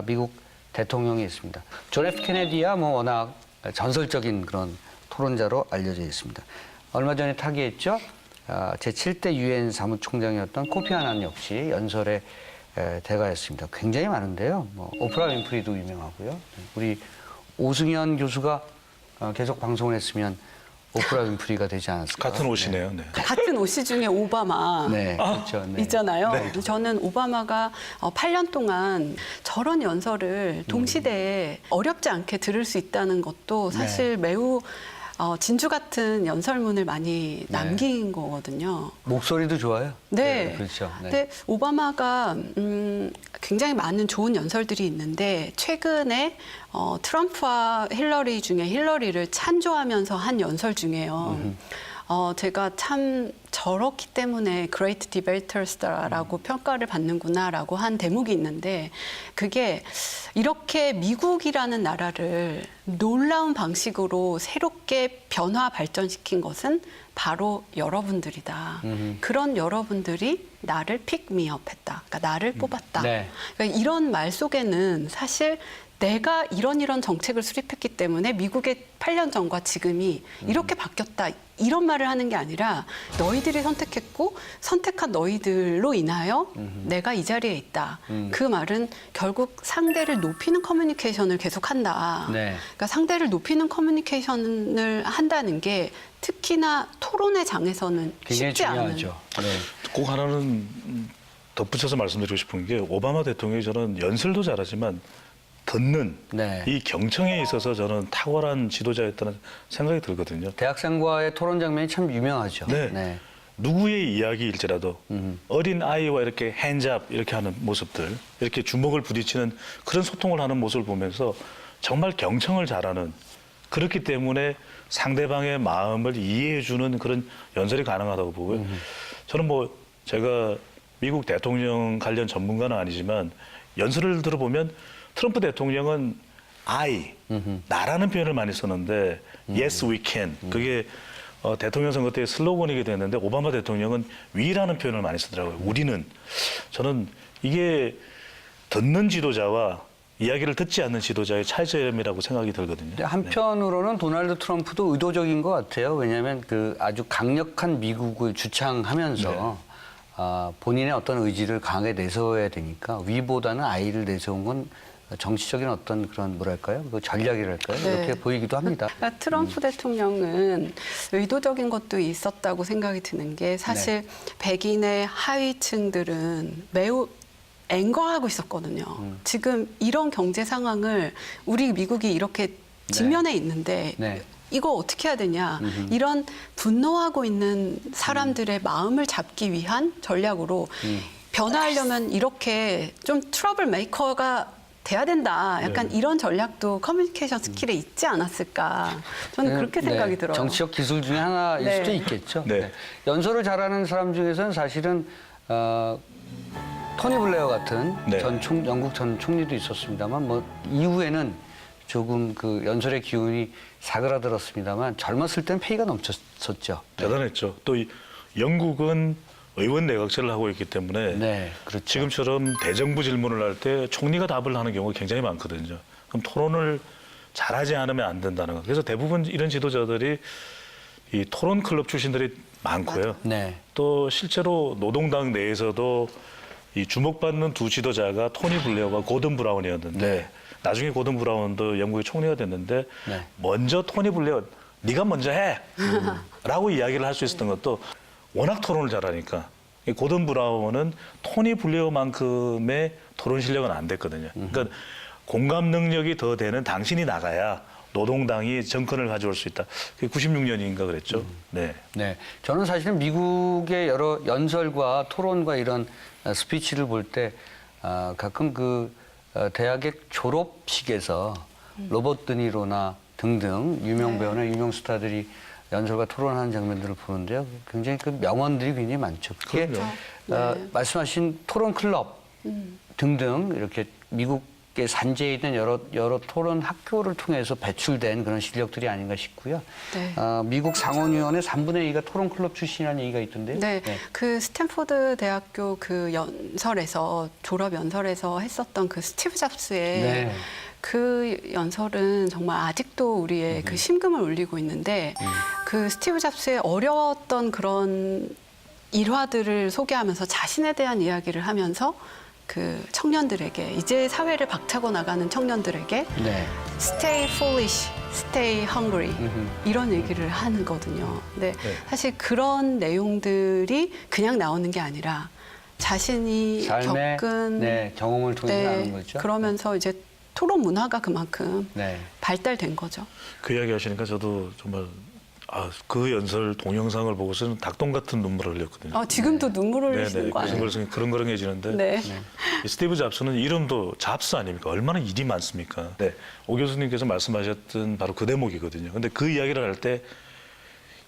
[SPEAKER 1] 미국 대통령이 있습니다. 존 F 케네디야 뭐 워낙 전설적인 그런 토론자로 알려져 있습니다. 얼마 전에 타계했죠. 제7대 유엔 사무총장이었던 코피 아난 역시 연설의 대가였습니다. 굉장히 많은데요. 뭐 오프라 윈프리도 유명하고요. 우리 오승현 교수가 계속 방송을 했으면 오프라 윈프리가 되지 않았을까.
[SPEAKER 2] 같은 옷이네요. 네.
[SPEAKER 3] 같은 옷이 중에 오바마
[SPEAKER 1] 네, 그렇죠. 네.
[SPEAKER 3] 있잖아요.
[SPEAKER 2] 네.
[SPEAKER 3] 저는 오바마가 8년 동안 저런 연설을 동시대에 어렵지 않게 들을 수 있다는 것도 사실 매우 진주 같은 연설문을 많이 남긴 거거든요.
[SPEAKER 1] 목소리도 좋아요.
[SPEAKER 3] 네.
[SPEAKER 1] 그렇죠. 네.
[SPEAKER 3] 근데 오바마가 굉장히 많은 좋은 연설들이 있는데 최근에 트럼프와 힐러리 중에 힐러리를 찬조하면서 한 연설 중에요. 제가 참 저렇기 때문에 Great Debaters라고 평가를 받는구나라고 한 대목이 있는데 그게 이렇게 미국이라는 나라를 놀라운 방식으로 새롭게 변화 발전시킨 것은 바로 여러분들이다. 그런 여러분들이 나를 픽미업했다. 그러니까 나를 뽑았다.
[SPEAKER 1] 네.
[SPEAKER 3] 그러니까 이런 말 속에는 사실 내가 이런 정책을 수립했기 때문에 미국의 8년 전과 지금이 이렇게 바뀌었다. 이런 말을 하는 게 아니라 너희들이 선택했고 선택한 너희들로 인하여 내가 이 자리에 있다. 그 말은 결국 상대를 높이는 커뮤니케이션을 계속한다.
[SPEAKER 1] 네.
[SPEAKER 3] 그러니까 상대를 높이는 커뮤니케이션을 한다는 게 특히나 토론의 장에서는
[SPEAKER 1] 굉장히
[SPEAKER 3] 쉽지 않은.
[SPEAKER 1] 중요하죠. 네.
[SPEAKER 2] 꼭 하나는 덧붙여서 말씀드리고 싶은 게 오바마 대통령이 저는 연설도 잘하지만 듣는
[SPEAKER 1] 네.
[SPEAKER 2] 이 경청에 있어서 저는 탁월한 지도자였다는 생각이 들거든요.
[SPEAKER 1] 대학생과의 토론 장면이 참 유명하죠.
[SPEAKER 2] 네. 누구의 이야기일지라도 어린 아이와 이렇게 핸잡 이렇게 하는 모습들, 이렇게 주먹을 부딪히는 그런 소통을 하는 모습을 보면서 정말 경청을 잘하는, 그렇기 때문에 상대방의 마음을 이해해주는 그런 연설이 가능하다고 보고요. 저는 뭐 제가 미국 대통령 관련 전문가는 아니지만 연설을 들어보면 트럼프 대통령은 I, 나라는 표현을 많이 썼는데 Yes, we can. 그게 대통령 선거 때 슬로건이게 됐는데 오바마 대통령은 we라는 표현을 많이 쓰더라고요. 우리는. 저는 이게 듣는 지도자와 이야기를 듣지 않는 지도자의 차이점이라고 생각이 들거든요.
[SPEAKER 1] 한편으로는 도널드 트럼프도 의도적인 것 같아요. 왜냐하면 그 아주 강력한 미국을 주창하면서 본인의 어떤 의지를 강하게 내세워야 되니까 위보다는 I를 내세운 건 정치적인 어떤 그런 뭐랄까요? 그 전략이랄까요?
[SPEAKER 3] 네.
[SPEAKER 1] 이렇게 보이기도 합니다.
[SPEAKER 3] 그러니까 트럼프 대통령은 의도적인 것도 있었다고 생각이 드는 게 사실 백인의 하위층들은 매우 앵거하고 있었거든요. 지금 이런 경제 상황을 우리 미국이 이렇게 직면해 있는데 이거 어떻게 해야 되냐. 이런 분노하고 있는 사람들의 마음을 잡기 위한 전략으로 변화하려면 이렇게 좀 트러블 메이커가 돼야 된다. 약간 이런 전략도 커뮤니케이션 스킬에 있지 않았을까. 저는 그렇게 생각이 들어요.
[SPEAKER 1] 정치적 기술 중에 하나일
[SPEAKER 3] 네.
[SPEAKER 1] 수도 있겠죠.
[SPEAKER 2] 네.
[SPEAKER 1] 연설을 잘하는 사람 중에서는 사실은 토니 블레어 같은
[SPEAKER 2] 네.
[SPEAKER 1] 영국 전 총리도 있었습니다만 뭐 이후에는 조금 그 연설의 기운이 사그라들었습니다만 젊었을 땐 패기가 넘쳤었죠.
[SPEAKER 2] 대단했죠. 또 이 영국은 의원 내각제를 하고 있기 때문에
[SPEAKER 1] 네, 그렇죠.
[SPEAKER 2] 지금처럼 대정부 질문을 할 때 총리가 답을 하는 경우가 굉장히 많거든요. 그럼 토론을 잘하지 않으면 안 된다는 거. 그래서 대부분 이런 지도자들이 이 토론 클럽 출신들이 많고요.
[SPEAKER 1] 네.
[SPEAKER 2] 또 실제로 노동당 내에서도 이 주목받는 두 지도자가 토니 블레어가 고든 브라운이었는데
[SPEAKER 1] 네.
[SPEAKER 2] 나중에 고든 브라운도 영국의 총리가 됐는데
[SPEAKER 1] 네.
[SPEAKER 2] 먼저 토니 블레어 네가 먼저 해 라고 이야기를 할 수 있었던 것도 워낙 토론을 잘하니까 이 고든 브라운은 토니 블레어만큼의 토론 실력은 안 됐거든요. 그러니까 공감 능력이 더 되는 당신이 나가야 노동당이 정권을 가져올 수 있다. 그게 96년인가 그랬죠. 네.
[SPEAKER 1] 네, 저는 사실은 미국의 여러 연설과 토론과 이런 스피치를 볼 때 가끔 그 대학의 졸업식에서 로버트 드니로나 등등 유명 배우나 유명 스타들이 연설과 토론하는 장면들을 보는데요. 굉장히 그 명언들이 굉장히 많죠. 그게 말씀하신 토론 클럽 등등 이렇게 미국의 산재에 있는 여러 토론 학교를 통해서 배출된 그런 실력들이 아닌가 싶고요.
[SPEAKER 3] 네.
[SPEAKER 1] 미국 상원의원의 3분의 2가 토론 클럽 출신이라는 얘기가 있던데요.
[SPEAKER 3] 네, 그 스탠포드 대학교 그 연설에서 졸업 연설에서 했었던 그 스티브 잡스의
[SPEAKER 1] 네.
[SPEAKER 3] 그 연설은 정말 아직도 우리의 그 심금을 울리고 있는데 그 스티브 잡스의 어려웠던 그런 일화들을 소개하면서 자신에 대한 이야기를 하면서 그 청년들에게 이제 사회를 박차고 나가는 청년들에게
[SPEAKER 1] 네.
[SPEAKER 3] Stay foolish, stay hungry 이런 얘기를 하는 거거든요. 근데 사실 그런 내용들이 그냥 나오는 게 아니라 자신이
[SPEAKER 1] 삶의
[SPEAKER 3] 겪은
[SPEAKER 1] 경험을 통해서 나오는 거죠.
[SPEAKER 3] 그러면서 이제 토론 문화가 그만큼
[SPEAKER 1] 네.
[SPEAKER 3] 발달된 거죠.
[SPEAKER 2] 그 이야기 하시니까 저도 정말 그 연설 동영상을 보고서는 닭똥 같은 눈물을 흘렸거든요.
[SPEAKER 3] 지금도 눈물 흘리시는 거 아니에요?
[SPEAKER 2] 그래서 그렁그렁해지는데
[SPEAKER 3] 네.
[SPEAKER 2] 이 스티브 잡스는 이름도 잡스 아닙니까? 얼마나 일이 많습니까? 네. 오 교수님께서 말씀하셨던 바로 그 대목이거든요. 근데 그 이야기를 할 때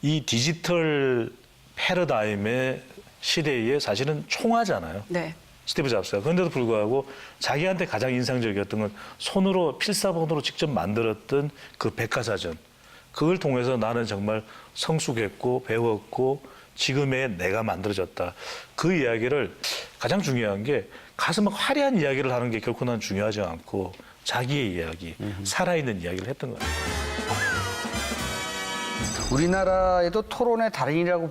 [SPEAKER 2] 이 디지털 패러다임의 시대에 사실은 총화잖아요.
[SPEAKER 3] 네.
[SPEAKER 2] 스티브 잡스가. 그런데도 불구하고 자기한테 가장 인상적이었던 건 손으로 필사본으로 직접 만들었던 그 백과사전. 그걸 통해서 나는 정말 성숙했고 배웠고 지금의 내가 만들어졌다. 그 이야기를 가장 중요한 게 가서 막 화려한 이야기를 하는 게 결코 난 중요하지 않고 자기의 이야기, 살아있는 이야기를 했던 거예요.
[SPEAKER 1] 우리나라에도 토론의 달인이라고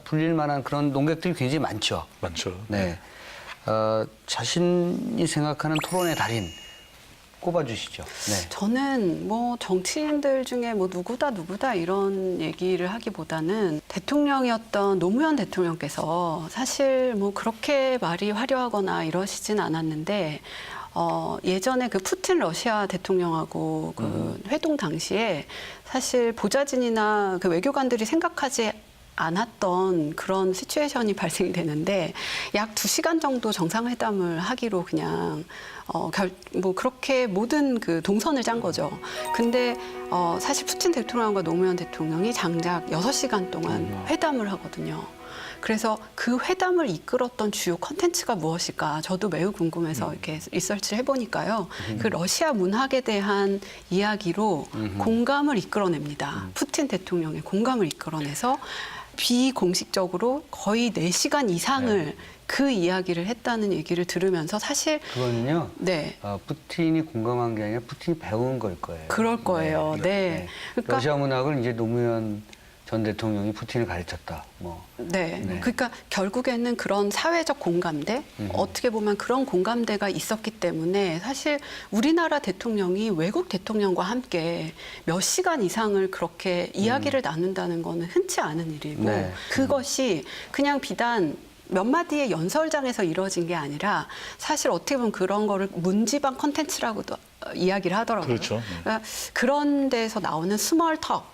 [SPEAKER 1] 불릴 만한 그런 논객들이 굉장히 많죠.
[SPEAKER 2] 많죠.
[SPEAKER 1] 네. 자신이 생각하는 토론의 달인 꼽아주시죠. 네.
[SPEAKER 3] 저는 뭐 정치인들 중에 뭐 누구다 이런 얘기를 하기보다는 대통령이었던 노무현 대통령께서 사실 뭐 그렇게 말이 화려하거나 이러시진 않았는데 예전에 그 푸틴 러시아 대통령하고 그 회동 당시에 사실 보좌진이나 그 외교관들이 생각하지 않았던 그런 시츄에이션이 발생이 되는데 약 2시간 정도 정상회담을 하기로 그냥 뭐 그렇게 모든 그 동선을 짠 거죠. 근데 사실 푸틴 대통령과 노무현 대통령이 장작 6시간 동안 회담을 하거든요. 그래서 그 회담을 이끌었던 주요 컨텐츠가 무엇일까 저도 매우 궁금해서 이렇게 리서치를 해보니까요. 그 러시아 문학에 대한 이야기로 공감을 이끌어냅니다. 푸틴 대통령의 공감을 이끌어내서 비공식적으로 거의 4시간 이상을 그 이야기를 했다는 얘기를 들으면서 사실
[SPEAKER 1] 그거는요.
[SPEAKER 3] 네.
[SPEAKER 1] 푸틴이 공감한 게 아니라 푸틴이 배운 걸 거예요.
[SPEAKER 3] 그럴 거예요. 네.
[SPEAKER 1] 그러니까 러시아 문학을 이제 노무현 전 대통령이 푸틴을 가르쳤다.
[SPEAKER 3] 네. 그러니까 결국에는 그런 사회적 공감대, 어떻게 보면 그런 공감대가 있었기 때문에 사실 우리나라 대통령이 외국 대통령과 함께 몇 시간 이상을 그렇게 이야기를 나눈다는 거는 흔치 않은 일이고 그것이 그냥 비단 몇 마디의 연설장에서 이루어진 게 아니라 사실 어떻게 보면 그런 거를 문지방 컨텐츠라고도 이야기를 하더라고요.
[SPEAKER 2] 그렇죠.
[SPEAKER 3] 그러니까 그런 데서 나오는 스몰 턱,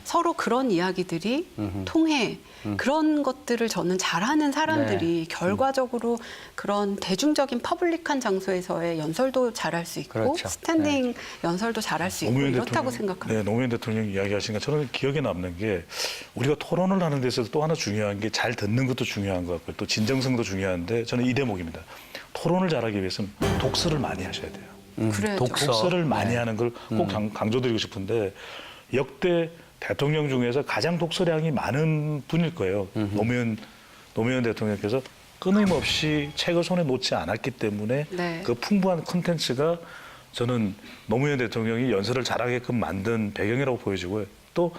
[SPEAKER 3] 서로 그런 이야기들이 통해 그런 것들을 저는 잘하는 사람들이 결과적으로 그런 대중적인 퍼블릭한 장소에서의 연설도 잘할 수 있고
[SPEAKER 1] 그렇죠.
[SPEAKER 3] 스탠딩 연설도 잘할 수 있고
[SPEAKER 2] 노무현
[SPEAKER 3] 이렇다고
[SPEAKER 2] 대통령,
[SPEAKER 3] 생각합니다.
[SPEAKER 2] 네, 노무현 대통령 이야기하시니까 저는 기억에 남는 게 우리가 토론을 하는 데 있어서 또 하나 중요한 게 잘 듣는 것도 중요한 것 같고요. 또 진정성도 중요한데 저는 이 대목입니다. 토론을 잘하기 위해서는 독서를 많이 하셔야 돼요.
[SPEAKER 3] 그래요.
[SPEAKER 2] 독서를 많이 하는 걸 꼭 강조드리고 싶은데 역대 대통령 중에서 가장 독서량이 많은 분일 거예요. 노무현 대통령께서 끊임없이 책을 손에 놓지 않았기 때문에
[SPEAKER 3] 네.
[SPEAKER 2] 그 풍부한 콘텐츠가 저는 노무현 대통령이 연설을 잘하게끔 만든 배경이라고 보여지고요. 또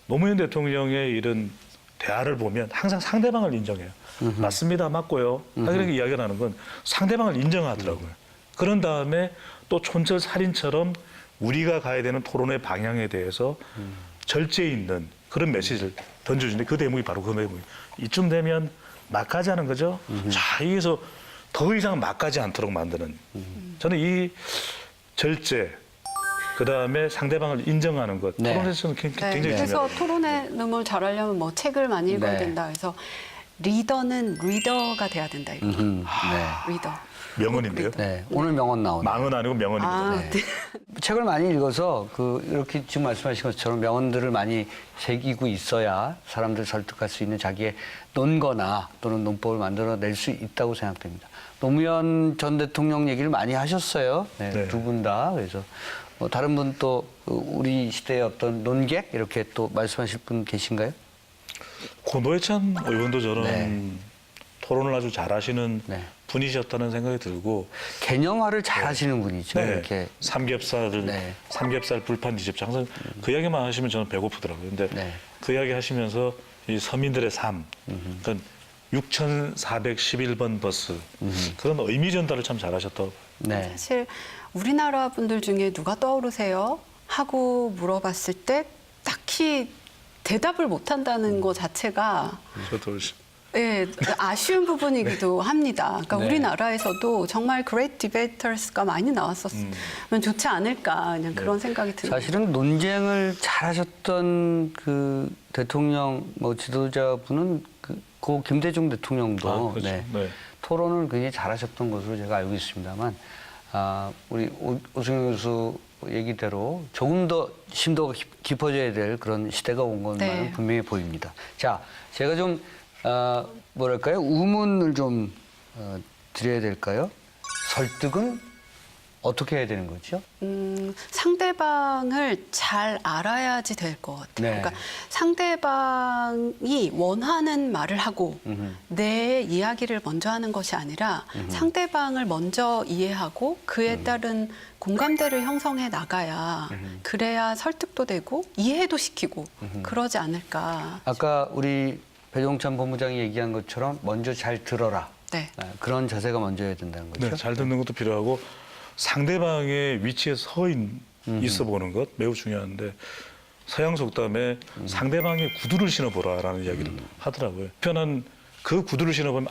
[SPEAKER 2] 노무현 대통령의 이런 대화를 보면 항상 상대방을 인정해요. 맞습니다, 맞고요. 이렇게 이야기를 하는 건 상대방을 인정하더라고요. 그런 다음에 또 촌철살인처럼 우리가 가야 되는 토론의 방향에 대해서 절제 있는 그런 메시지를 던져주는데 그 대목이 바로 그 대목이에요. 이쯤 되면 막가지 하는 거죠. 자, 여기서 더 이상 막가지 않도록 만드는. 저는 이 절제, 그다음에 상대방을 인정하는 것,
[SPEAKER 1] 네.
[SPEAKER 2] 토론에서는 굉장히
[SPEAKER 3] 네,
[SPEAKER 2] 중요해요.
[SPEAKER 3] 그래서 토론을 잘하려면 뭐 책을 많이 읽어야
[SPEAKER 1] 네.
[SPEAKER 3] 된다. 그래서 리더는 리더가 돼야 된다. 이렇게.
[SPEAKER 1] 네.
[SPEAKER 3] 리더.
[SPEAKER 2] 명언인데요.
[SPEAKER 1] 네, 오늘 명언 나오네요.
[SPEAKER 2] 망은 아니고 명언입니다.
[SPEAKER 3] 아,
[SPEAKER 1] 네. 책을 많이 읽어서 이렇게 지금 말씀하신 것처럼 명언들을 많이 새기고 있어야 사람들 설득할 수 있는 자기의 논거나 또는 논법을 만들어낼 수 있다고 생각됩니다. 노무현 전 대통령 얘기를 많이 하셨어요. 네,
[SPEAKER 2] 네.
[SPEAKER 1] 두 분 다. 그래서 뭐 다른 분 또 우리 시대의 어떤 논객 이렇게 또 말씀하실 분 계신가요?
[SPEAKER 2] 고 노회찬 의원도 저는
[SPEAKER 1] 네.
[SPEAKER 2] 토론을 아주 잘하시는
[SPEAKER 1] 네.
[SPEAKER 2] 분이셨다는 생각이 들고
[SPEAKER 1] 개념화를 잘 하시는 분이죠.
[SPEAKER 2] 네.
[SPEAKER 1] 이렇게.
[SPEAKER 2] 삼겹살을
[SPEAKER 1] 네.
[SPEAKER 2] 삼겹살 불판 뒤집자 항상 그 이야기만 하시면 저는 배고프더라고요. 근데
[SPEAKER 1] 네.
[SPEAKER 2] 그 이야기 하시면서 이 서민들의 삶, 그러니까 6,411번 버스 그런 의미 전달을 참 잘하셨다고.
[SPEAKER 1] 네.
[SPEAKER 3] 사실 우리나라 분들 중에 누가 떠오르세요? 하고 물어봤을 때 딱히 대답을 못 한다는 것 자체가
[SPEAKER 2] 저도
[SPEAKER 3] 예, 아쉬운 부분이기도 합니다. 그러니까
[SPEAKER 1] 네.
[SPEAKER 3] 우리나라에서도 정말 great debaters가 많이 나왔었으면 좋지 않을까 그냥 그런 생각이 듭니다.
[SPEAKER 1] 사실은 논쟁을 잘하셨던 그 대통령 뭐 지도자분은 고 김대중 대통령도
[SPEAKER 2] 그렇죠.
[SPEAKER 1] 네,
[SPEAKER 2] 네.
[SPEAKER 1] 토론을 굉장히 잘하셨던 것으로 제가 알고 있습니다만 우리 오승현 교수 얘기대로 조금 더 심도가 깊어져야 될 그런 시대가 온 것만은
[SPEAKER 3] 네.
[SPEAKER 1] 분명히 보입니다. 자, 제가 좀 뭐랄까요? 우문을 좀 드려야 될까요? 설득은 어떻게 해야 되는 거죠?
[SPEAKER 3] 상대방을 잘 알아야지 될 것 같아요.
[SPEAKER 1] 네.
[SPEAKER 3] 그러니까 상대방이 원하는 말을 하고 내 이야기를 먼저 하는 것이 아니라 상대방을 먼저 이해하고 그에 따른 공감대를 형성해 나가야 그래야 설득도 되고 이해도 시키고 그러지 않을까.
[SPEAKER 1] 아까 우리 배종찬 본부장이 얘기한 것처럼 먼저 잘 들어라.
[SPEAKER 3] 네.
[SPEAKER 1] 그런 자세가 먼저여야 된다는 거죠.
[SPEAKER 2] 네, 잘 듣는 것도 필요하고 상대방의 위치에 있어 보는 것 매우 중요한데 서양 속담에 상대방의 구두를 신어보라라는 이야기를 하더라고요. 편한 그 구두를 신어보면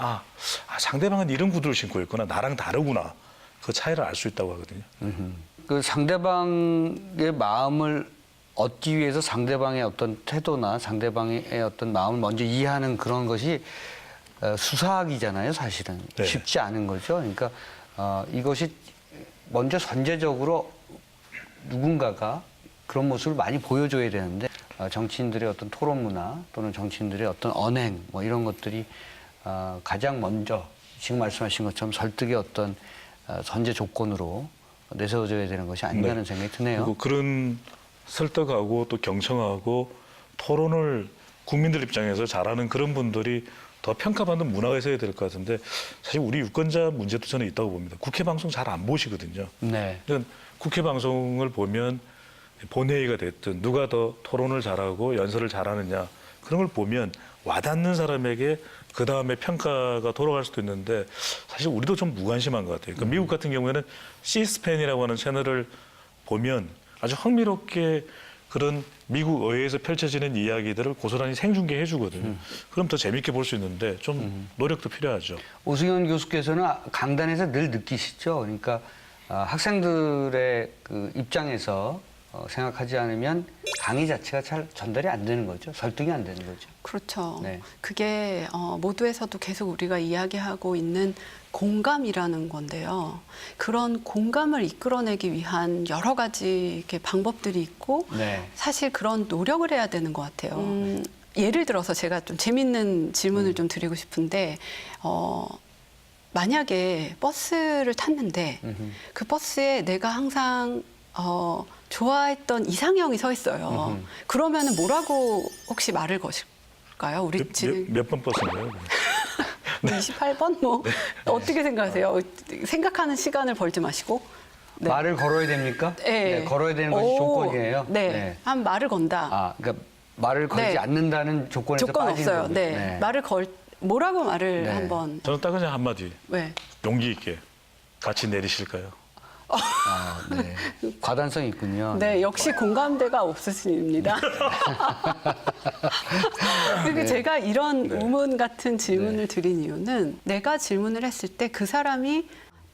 [SPEAKER 2] 상대방은 이런 구두를 신고 있구나 나랑 다르구나 그 차이를 알 수 있다고 하거든요.
[SPEAKER 1] 그 상대방의 마음을 얻기 위해서 상대방의 어떤 태도나 상대방의 어떤 마음을 먼저 이해하는 그런 것이 수사학이잖아요, 사실은.
[SPEAKER 2] 네.
[SPEAKER 1] 쉽지 않은 거죠. 그러니까 이것이 먼저 선제적으로 누군가가 그런 모습을 많이 보여줘야 되는데 정치인들의 어떤 토론 문화 또는 정치인들의 어떤 언행 뭐 이런 것들이 가장 먼저 지금 말씀하신 것처럼 설득의 어떤 선제 조건으로 내세워져야 되는 것이 아닌가 하는 생각이 드네요.
[SPEAKER 2] 그리고 그런 설득하고 또 경청하고 토론을 국민들 입장에서 잘하는 그런 분들이 더 평가받는 문화가 있어야 될 것 같은데 사실 우리 유권자 문제도 저는 있다고 봅니다. 국회 방송 잘 안 보시거든요.
[SPEAKER 1] 네.
[SPEAKER 2] 그러니까 국회 방송을 보면 본회의가 됐든 누가 더 토론을 잘하고 연설을 잘하느냐 그런 걸 보면 와닿는 사람에게 그 다음에 평가가 돌아갈 수도 있는데 사실 우리도 좀 무관심한 것 같아요. 그러니까 미국 같은 경우에는 시스펜이라고 하는 채널을 보면 아주 흥미롭게 그런 미국 의회에서 펼쳐지는 이야기들을 고스란히 생중계해 주거든요. 그럼 더 재밌게 볼 수 있는데 좀 노력도 필요하죠.
[SPEAKER 1] 오승현 교수께서는 강단에서 늘 느끼시죠. 그러니까 학생들의 그 입장에서 생각하지 않으면 강의 자체가 잘 전달이 안 되는 거죠. 설득이 안 되는 거죠.
[SPEAKER 3] 그렇죠.
[SPEAKER 1] 네.
[SPEAKER 3] 그게 모두에서도 계속 우리가 이야기하고 있는 공감이라는 건데요. 그런 공감을 이끌어내기 위한 여러 가지 이렇게 방법들이 있고
[SPEAKER 1] 네.
[SPEAKER 3] 사실 그런 노력을 해야 되는 것 같아요. 예를 들어서 제가 좀 재밌는 질문을 좀 드리고 싶은데 만약에 버스를 tas는데 그 버스에 내가 항상 좋아했던 이상형이 서 있어요. 그러면은 뭐라고 혹시 말을 거실까요? 우리 지금
[SPEAKER 2] 몇 번 버스인가요?
[SPEAKER 3] 28번 뭐 어떻게 생각하세요? 생각하는 시간을 벌지 마시고 네.
[SPEAKER 1] 말을 걸어야 됩니까?
[SPEAKER 3] 네.
[SPEAKER 1] 걸어야 되는 것이 조건이에요.
[SPEAKER 3] 네. 한 말을 건다.
[SPEAKER 1] 그러니까 말을 걸지
[SPEAKER 3] 네.
[SPEAKER 1] 않는다는 조건에서
[SPEAKER 3] 조건
[SPEAKER 1] 빠지는
[SPEAKER 3] 없어요.
[SPEAKER 1] 거군요.
[SPEAKER 3] 네. 말을 뭐라고 말을
[SPEAKER 1] 네.
[SPEAKER 3] 한번.
[SPEAKER 2] 저는 딱 그냥 한마디.
[SPEAKER 3] 네.
[SPEAKER 2] 용기 있게 같이 내리실까요?
[SPEAKER 1] 네. 과단성이 있군요.
[SPEAKER 3] 네, 역시 공감대가 없으십니다. 그리고
[SPEAKER 1] 네.
[SPEAKER 3] 제가 이런 우문 같은 질문을 드린 이유는 내가 질문을 했을 때 그 사람이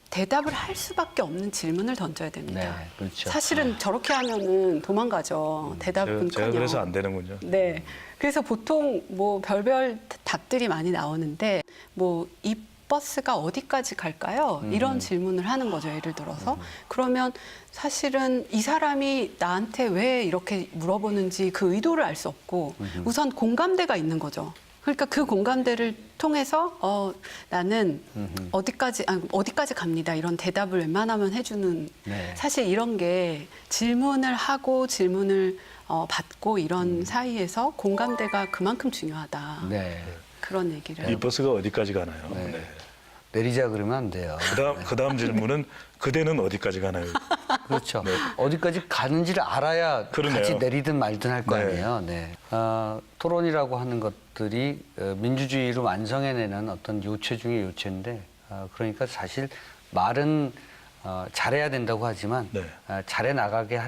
[SPEAKER 3] 대답을 할 수밖에 없는 질문을 던져야 됩니다.
[SPEAKER 1] 네, 그렇죠.
[SPEAKER 3] 사실은 저렇게 하면은 도망가죠. 대답은
[SPEAKER 2] 제가 그래서 안 되는군요.
[SPEAKER 3] 네. 그래서 보통 뭐 별별 답들이 많이 나오는데 뭐 이 버스가 어디까지 갈까요? 이런 질문을 하는 거죠. 예를 들어서. 그러면 사실은 이 사람이 나한테 왜 이렇게 물어보는지 그 의도를 알 수 없고 우선 공감대가 있는 거죠. 그러니까 그 공감대를 통해서 나는 어디까지 갑니다. 이런 대답을 웬만하면 해주는
[SPEAKER 1] 네.
[SPEAKER 3] 사실 이런 게 질문을 하고 질문을 받고 이런 사이에서 공감대가 그만큼 중요하다.
[SPEAKER 1] 네.
[SPEAKER 3] 그런 얘기를.
[SPEAKER 2] 이 버스가 어디까지 가나요?
[SPEAKER 1] 네.
[SPEAKER 2] 네.
[SPEAKER 1] 내리자 그러면 안 돼요.
[SPEAKER 2] 그다음 질문은 그대는 어디까지 가나요?
[SPEAKER 1] 그렇죠. 어디까지 가는지를 알아야
[SPEAKER 2] 그러네요.
[SPEAKER 1] 같이 내리든 말든 할 거
[SPEAKER 2] 네.
[SPEAKER 1] 아니에요. 네. 토론이라고 하는 것들이 민주주의를 완성해내는 어떤 요체 중의 요체인데 그러니까 사실 말은 잘해야 된다고 하지만
[SPEAKER 2] 네.
[SPEAKER 1] 잘해 나가게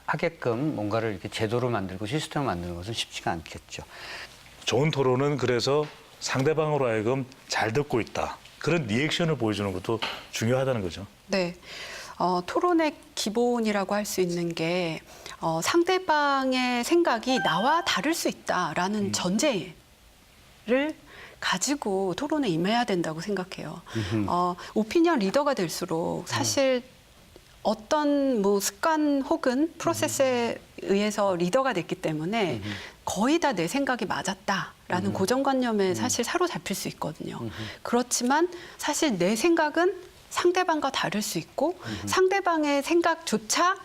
[SPEAKER 1] 하게끔 뭔가를 이렇게 제도를 만들고 시스템을 만드는 것은 쉽지가 않겠죠.
[SPEAKER 2] 좋은 토론은 그래서 상대방으로 하여금 잘 듣고 있다. 그런 리액션을 보여주는 것도 중요하다는 거죠.
[SPEAKER 3] 네. 토론의 기본이라고 할 수 있는 게 상대방의 생각이 나와 다를 수 있다라는 전제를 가지고 토론에 임해야 된다고 생각해요. 오피니언 리더가 될수록 사실 어떤 뭐 습관 혹은 프로세스에 의해서 리더가 됐기 때문에 거의 다 내 생각이 맞았다라는 고정관념에 사실 사로잡힐 수 있거든요. 그렇지만 사실 내 생각은 상대방과 다를 수 있고 상대방의 생각조차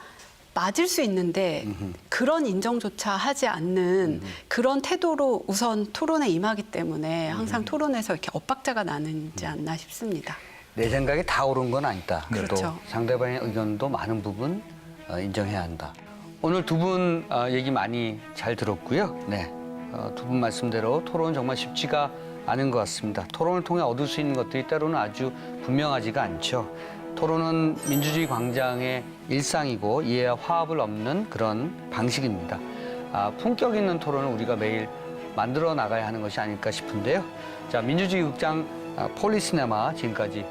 [SPEAKER 3] 맞을 수 있는데 그런 인정조차 하지 않는 그런 태도로 우선 토론에 임하기 때문에 항상 토론에서 이렇게 엇박자가 나는지 않나 싶습니다.
[SPEAKER 1] 내 생각이 다 옳은 건 아니다.
[SPEAKER 3] 그렇죠.
[SPEAKER 1] 또 상대방의 의견도 많은 부분 인정해야 한다. 오늘 두 분 얘기 많이 잘 들었고요. 네, 두 분 말씀대로 토론은 정말 쉽지가 않은 것 같습니다. 토론을 통해 얻을 수 있는 것들이 때로는 아주 분명하지가 않죠. 토론은 민주주의 광장의 일상이고 이해와 화합을 얻는 그런 방식입니다. 품격 있는 토론을 우리가 매일 만들어 나가야 하는 것이 아닐까 싶은데요. 자, 민주주의 극장 폴리시네마 지금까지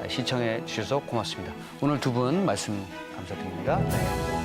[SPEAKER 1] 시청해 주셔서 고맙습니다. 오늘 두 분 말씀 감사드립니다. 네.